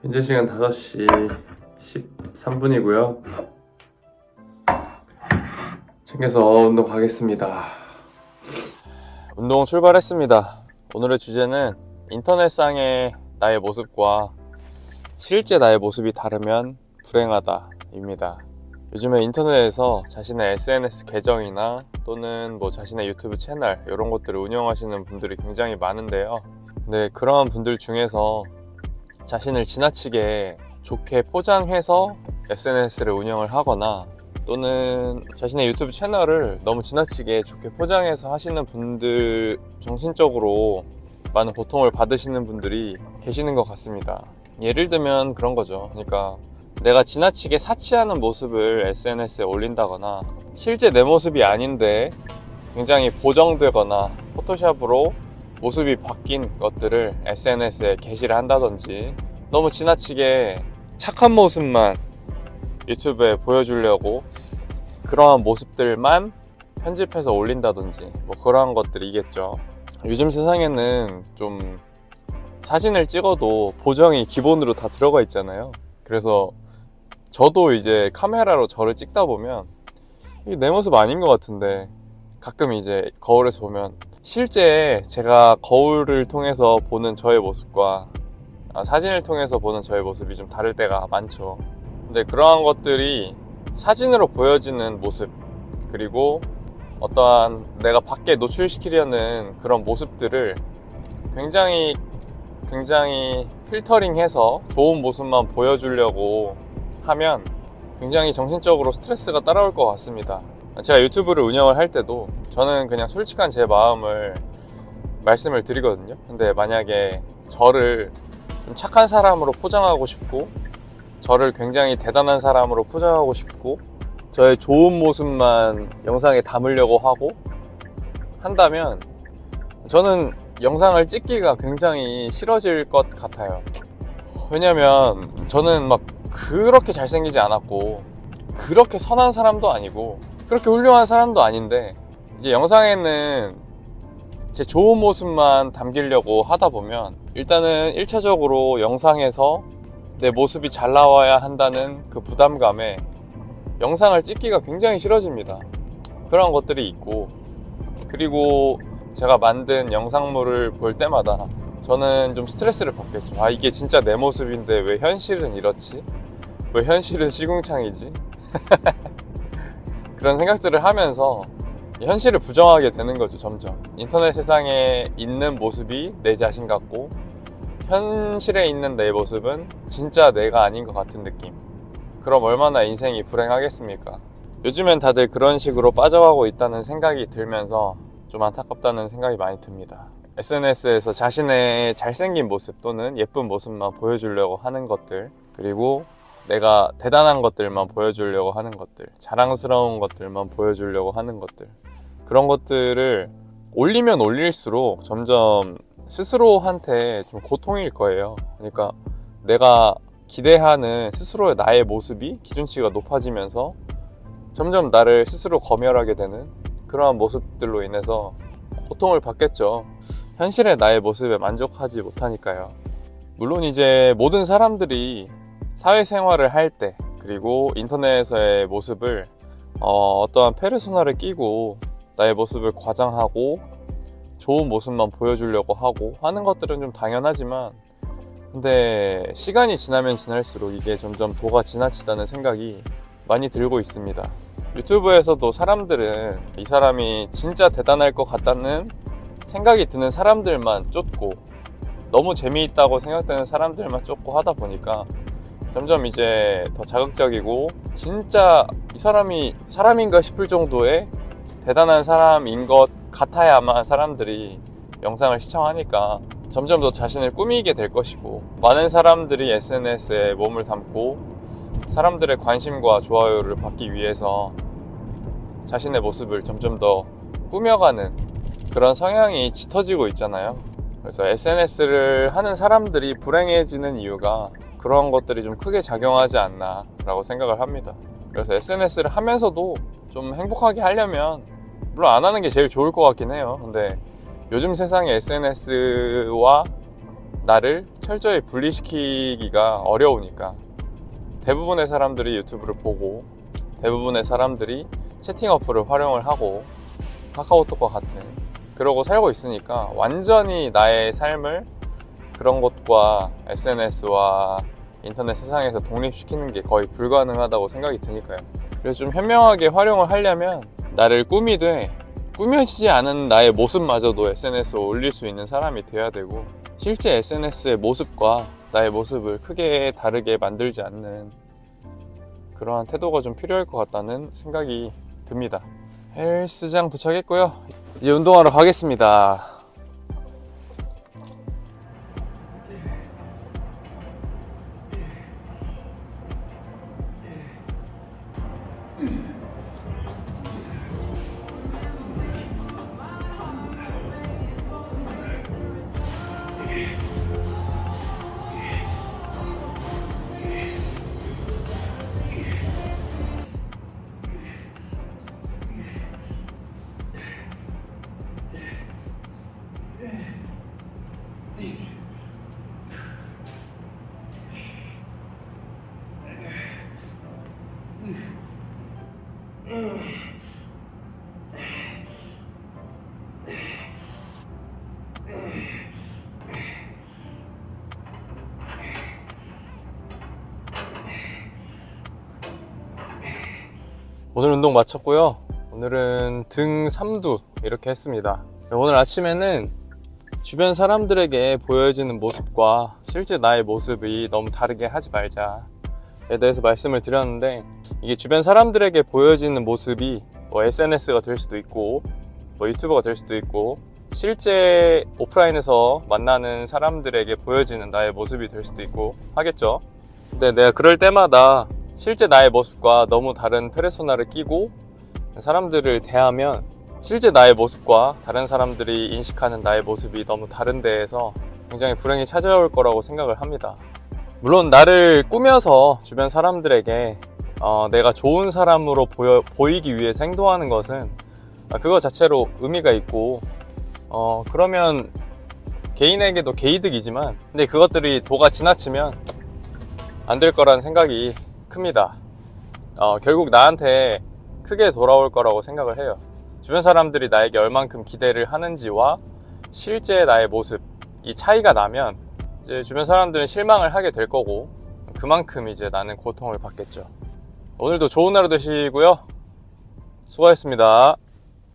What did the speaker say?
현재 시간 5시 13분이고요. 챙겨서 운동 가겠습니다. 운동 출발했습니다. 오늘의 주제는 인터넷상의 나의 모습과 실제 나의 모습이 다르면 불행하다 입니다. 요즘에 인터넷에서 자신의 SNS 계정이나 또는 자신의 유튜브 채널 이런 것들을 운영하시는 분들이 굉장히 많은데요. 근데 그러한 분들 중에서 자신을 지나치게 좋게 포장해서 SNS를 운영을 하거나 또는 자신의 유튜브 채널을 너무 지나치게 좋게 포장해서 하시는 분들, 정신적으로 많은 고통을 받으시는 분들이 계시는 것 같습니다. 예를 들면 그런 거죠. 그러니까 내가 지나치게 사치하는 모습을 SNS에 올린다거나 실제 내 모습이 아닌데 굉장히 보정되거나 포토샵으로 모습이 바뀐 것들을 SNS에 게시를 한다든지 너무 지나치게 착한 모습만 유튜브에 보여주려고 그러한 모습들만 편집해서 올린다든지 그러한 것들이겠죠. 요즘 세상에는 좀 사진을 찍어도 보정이 기본으로 다 들어가 있잖아요. 그래서 저도 이제 카메라로 저를 찍다 보면 이게 내 모습 아닌 것 같은데 가끔 이제 거울에서 보면 실제 제가 거울을 통해서 보는 저의 모습과 사진을 통해서 보는 저의 모습이 좀 다를 때가 많죠. 근데 그러한 것들이 사진으로 보여지는 모습, 그리고 어떠한 내가 밖에 노출시키려는 그런 모습들을 굉장히 필터링해서 좋은 모습만 보여주려고 하면 굉장히 정신적으로 스트레스가 따라올 것 같습니다. 제가 유튜브를 운영을 할 때도 저는 그냥 솔직한 제 마음을 말씀을 드리거든요. 근데 만약에 저를 좀 착한 사람으로 포장하고 싶고 저를 굉장히 대단한 사람으로 포장하고 싶고 저의 좋은 모습만 영상에 담으려고 하고 한다면 저는 영상을 찍기가 굉장히 싫어질 것 같아요. 왜냐면 저는 막 그렇게 잘생기지 않았고 그렇게 선한 사람도 아니고 그렇게 훌륭한 사람도 아닌데 이제 영상에는 제 좋은 모습만 담기려고 하다 보면 일단은 1차적으로 영상에서 내 모습이 잘 나와야 한다는 그 부담감에 영상을 찍기가 굉장히 싫어집니다. 그런 것들이 있고, 그리고 제가 만든 영상물을 볼 때마다 저는 좀 스트레스를 받겠죠. 이게 진짜 내 모습인데 왜 현실은 이렇지? 왜 현실은 시궁창이지? 그런 생각들을 하면서 현실을 부정하게 되는 거죠. 점점 인터넷 세상에 있는 모습이 내 자신 같고 현실에 있는 내 모습은 진짜 내가 아닌 것 같은 느낌. 그럼 얼마나 인생이 불행하겠습니까? 요즘엔 다들 그런 식으로 빠져가고 있다는 생각이 들면서 좀 안타깝다는 생각이 많이 듭니다. SNS에서 자신의 잘생긴 모습 또는 예쁜 모습만 보여주려고 하는 것들, 그리고 내가 대단한 것들만 보여주려고 하는 것들, 자랑스러운 것들만 보여주려고 하는 것들, 그런 것들을 올리면 올릴수록 점점 스스로한테 좀 고통일 거예요. 그러니까 내가 기대하는 스스로의 나의 모습이 기준치가 높아지면서 점점 나를 스스로 검열하게 되는 그러한 모습들로 인해서 고통을 받겠죠. 현실의 나의 모습에 만족하지 못하니까요. 물론 이제 모든 사람들이 사회생활을 할 때, 그리고 인터넷에서의 모습을 어떠한 페르소나를 끼고 나의 모습을 과장하고 좋은 모습만 보여주려고 하고 하는 것들은 좀 당연하지만, 근데 시간이 지나면 지날수록 이게 점점 도가 지나치다는 생각이 많이 들고 있습니다. 유튜브에서도 사람들은 이 사람이 진짜 대단할 것 같다는 생각이 드는 사람들만 쫓고, 너무 재미있다고 생각되는 사람들만 쫓고 하다 보니까 점점 이제 더 자극적이고 진짜 이 사람이 사람인가 싶을 정도의 대단한 사람인 것 같아야만 사람들이 영상을 시청하니까 점점 더 자신을 꾸미게 될 것이고, 많은 사람들이 SNS에 몸을 담고 사람들의 관심과 좋아요를 받기 위해서 자신의 모습을 점점 더 꾸며가는 그런 성향이 짙어지고 있잖아요. 그래서 SNS를 하는 사람들이 불행해지는 이유가 그런 것들이 좀 크게 작용하지 않나 라고 생각을 합니다. 그래서 SNS를 하면서도 좀 행복하게 하려면 물론 안 하는 게 제일 좋을 것 같긴 해요. 근데 요즘 세상에 SNS와 나를 철저히 분리시키기가 어려우니까 대부분의 사람들이 유튜브를 보고 대부분의 사람들이 채팅 어플을 활용을 하고 카카오톡과 같은 그러고 살고 있으니까 완전히 나의 삶을 그런 것과 SNS와 인터넷 세상에서 독립시키는 게 거의 불가능하다고 생각이 드니까요. 그래서 좀 현명하게 활용을 하려면 나를 꾸미되 꾸며지지 않은 나의 모습마저도 SNS에 올릴 수 있는 사람이 돼야 되고, 실제 SNS의 모습과 나의 모습을 크게 다르게 만들지 않는 그러한 태도가 좀 필요할 것 같다는 생각이 듭니다. 헬스장 도착했고요. 이제 운동하러 가겠습니다. 오늘 운동 마쳤고요. 오늘은 등 3두 이렇게 했습니다. 오늘 아침에는 주변 사람들에게 보여지는 모습과 실제 나의 모습이 너무 다르게 하지 말자에 대해서 말씀을 드렸는데, 이게 주변 사람들에게 보여지는 모습이 뭐 SNS가 될 수도 있고 뭐 유튜버가 될 수도 있고 실제 오프라인에서 만나는 사람들에게 보여지는 나의 모습이 될 수도 있고 하겠죠. 근데 내가 그럴 때마다 실제 나의 모습과 너무 다른 페르소나를 끼고 사람들을 대하면 실제 나의 모습과 다른 사람들이 인식하는 나의 모습이 너무 다른 데에서 굉장히 불행이 찾아올 거라고 생각을 합니다. 물론 나를 꾸며서 주변 사람들에게 내가 좋은 사람으로 보이기 위해서 행동하는 것은 그거 자체로 의미가 있고 그러면 개인에게도 개이득이지만, 근데 그것들이 도가 지나치면 안 될 거라는 생각이 큽니다. 결국 나한테 크게 돌아올 거라고 생각을 해요. 주변 사람들이 나에게 얼만큼 기대를 하는지와 실제 나의 모습, 이 차이가 나면 이제 주변 사람들은 실망을 하게 될 거고, 그만큼 이제 나는 고통을 받겠죠. 오늘도 좋은 하루 되시고요. 수고하셨습니다.